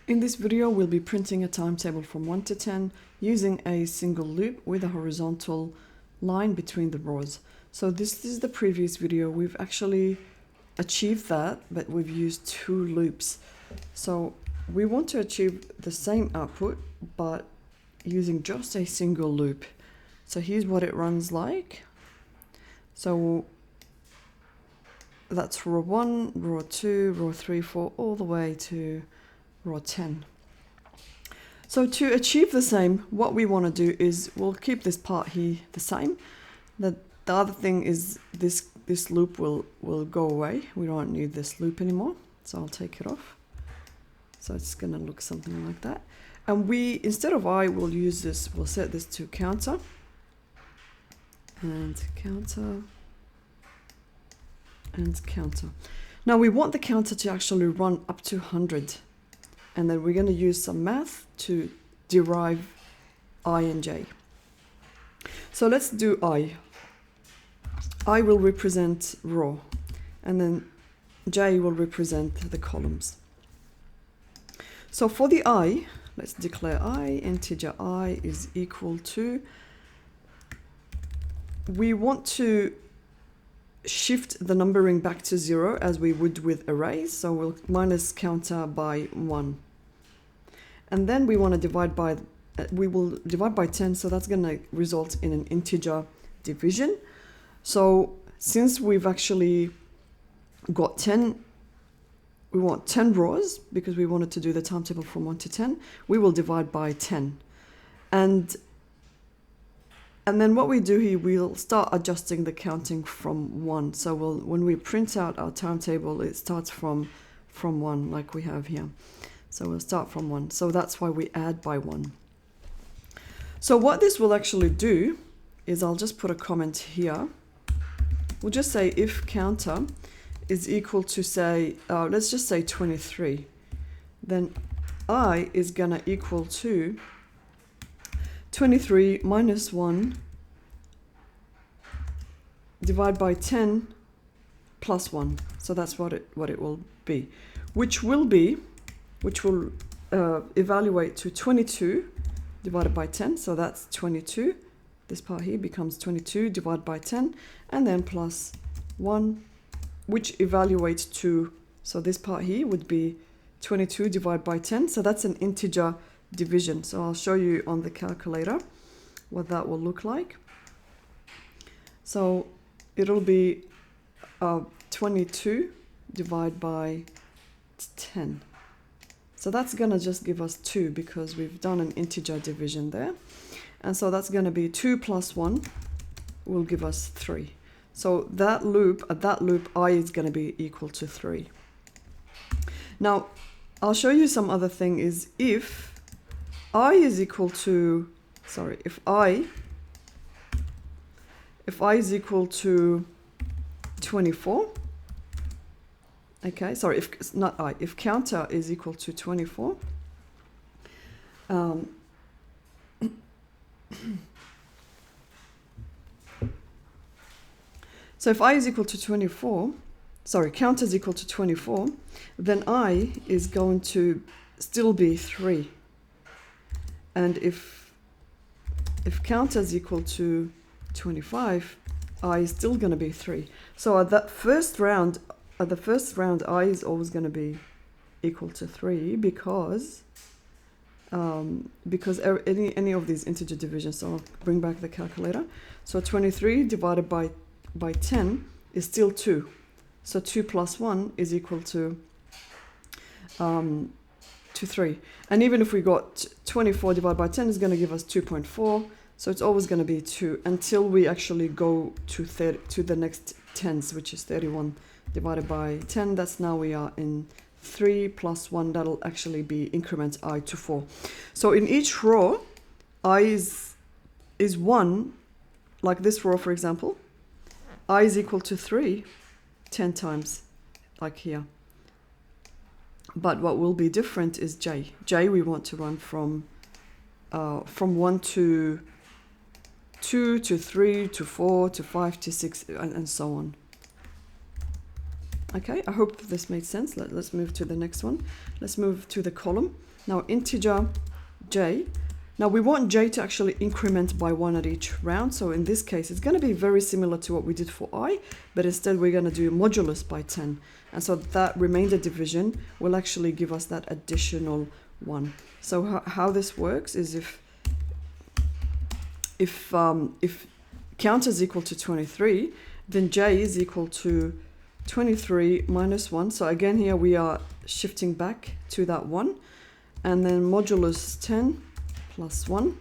In this video, we'll be printing a timetable from 1 to 10 using a single loop with a horizontal line between the rows. So this is the previous video. We've actually achieved that, but we've used 2 loops. So we want to achieve the same output, but using just a single loop. So here's what it runs like. So that's row 1, row 2, row 3, 4, all the way to row 10. So to achieve the same, what we want to do is we'll keep this part here the same. The other thing is this loop will go away. We don't need this loop anymore. So I'll take it off. So it's going to look something like that. And we, instead of I, we'll use this, we'll set this to counter. And counter. And counter. Now we want the counter to actually run up to 100. And then we're going to use some math to derive I and J. So let's do I. I will represent row, and then J will represent the columns. So for the I, let's declare I, integer I is equal to, we want to shift the numbering back to 0 as we would with arrays. So we'll minus counter by 1. And then we want to divide by, we will divide by 10, so that's going to result in an integer division. So since we've actually got 10, we want 10 rows because we wanted to do the timetable from 1 to 10, we will divide by 10. And then what we do here, we'll start adjusting the counting from 1. So when we print out our timetable, it starts from 1 like we have here. So we'll start from 1. So that's why we add by 1. So what this will actually do is, I'll just put a comment here. We'll just say if counter is equal to, say, let's just say 23. Then I is going to equal to 23 minus 1 divided by 10 plus 1. So that's what it will be, which will evaluate to 22 divided by 10. So that's 22. This part here becomes 22 divided by 10, and then plus 1, which evaluates to, so this part here would be 22 divided by 10. So that's an integer division. So I'll show you on the calculator what that will look like. So it'll be 22 divided by 10. So that's going to just give us 2 because we've done an integer division there. And so that's going to be 2 plus 1 will give us 3. So that loop, at that loop, I is going to be equal to 3. Now, I'll show you some other thing is if I is equal to, sorry, if I is equal to 24, okay, sorry, if not I, if counter is equal to 24, so if I is equal to 24, sorry, counter is equal to 24, then I is going to still be 3. And if counter is equal to 25, I is still going to be 3. So at the first round, I is always going to be equal to 3 because any of these integer divisions. So I'll bring back the calculator. So 23 divided by 10 is still 2. So 2 plus 1 is equal to 3. And even if we got 24 divided by 10 is going to give us 2.4. So it's always going to be 2 until we actually go to the next tens, which is 31 divided by 10. That's now we are in 3 plus 1. That'll actually be increment I to 4. So in each row, I is 1, like this row, for example. I is equal to 3 10 times, like here. But what will be different is J. J we want to run from 1 to 2 to 3 to 4 to 5 to 6 and so on. Okay, I hope this made sense. Let's move to the next one. Let's move to the column. Now integer j. Now we want j to actually increment by 1 at each round. So in this case, it's going to be very similar to what we did for I, but instead we're going to do modulus by 10. And so that remainder division will actually give us that additional 1. So how this works is if counter is equal to 23, then j is equal to 23 minus 1. So again, here we are shifting back to that 1. And then modulus 10 plus 1,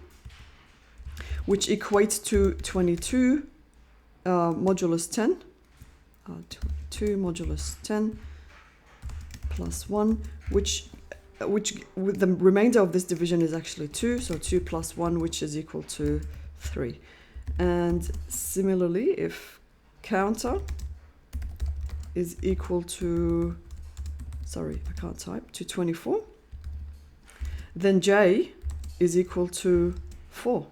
which equates to 22 modulus 10. 2 modulus 10 plus 1, which with the remainder of this division is actually 2. So 2 plus 1, which is equal to 3. And similarly, if counter is equal to, sorry, I can't type, to 24, then j is equal to 4.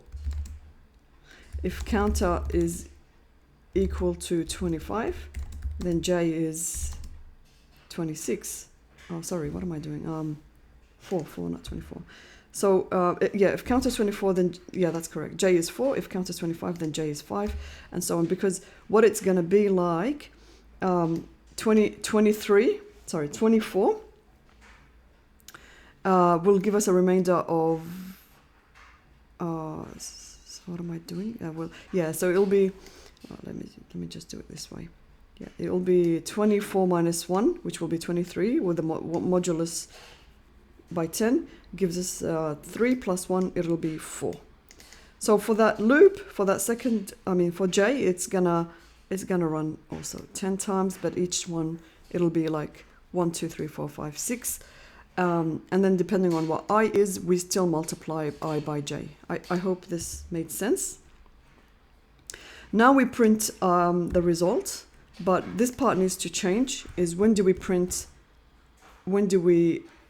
If counter is equal to 25, then j is 26. Oh, sorry, what am I doing? 4, not 24. So yeah, if counter is 24, then yeah, that's correct. J is 4. If counter is 25, then j is 5, and so on. Because what it's going to be like, 24 will give us a remainder of, so what am I doing? Well, yeah, so it'll be, let me just do it this way. Yeah, it'll be 24 minus 1, which will be 23, with the modulus by 10 gives us 3 plus 1, it'll be 4. So for that loop, for that second, for j, it's gonna run also 10 times, but each one it'll be like 1, 2, 3, 4, 5, 6. And then depending on what I is, we still multiply I by j. I hope this made sense. Now we print the result, but this part needs to change, is when do we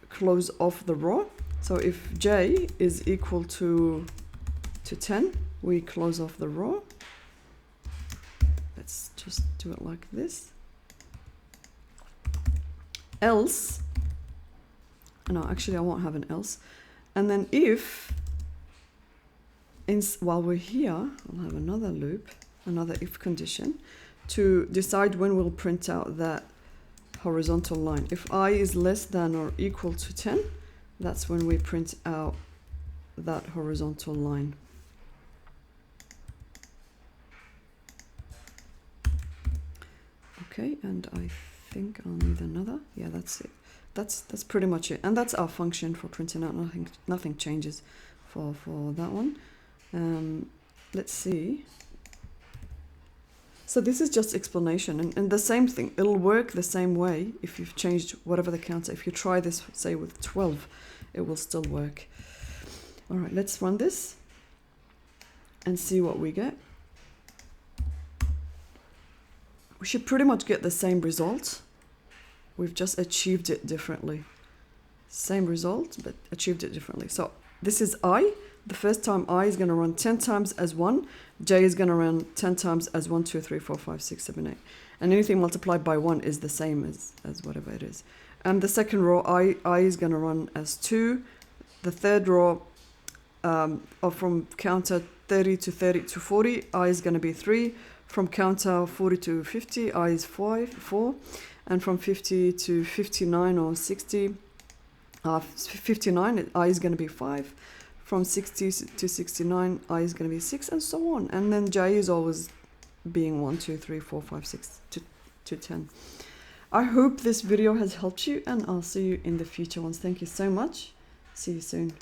close off the row? So if j is equal to 10, we close off the row. Let's just do it like this. Else, no, actually I won't have an else. And then if, while we're here, I'll have another loop, another if condition, to decide when we'll print out that horizontal line. If I is less than or equal to 10, that's when we print out that horizontal line. Okay, and I think I'll need another. Yeah, that's it. That's pretty much it. And that's our function for printing out. Nothing changes for that one. Let's see. So this is just explanation, and the same thing. It'll work the same way if you've changed whatever the counter. If you try this, say with 12, it will still work. All right, let's run this and see what we get. We should pretty much get the same result. We've just achieved it differently. Same result, but achieved it differently. So this is I. The first time I is going to run 10 times as 1. J is going to run 10 times as 1, 2, 3, 4, 5, 6, 7, 8. And anything multiplied by 1 is the same as whatever it is. And the second row, I is going to run as 2. The third row, from counter 30 to 40, I is going to be 3. From counter 40 to 50, I is 4. And from 50 to 59 or 60, 59, I is going to be 5. From 60 to 69, I is going to be 6, and so on. And then J is always being 1, 2, 3, 4, 5, 6 to 10. I hope this video has helped you, and I'll see you in the future ones. Thank you so much. See you soon.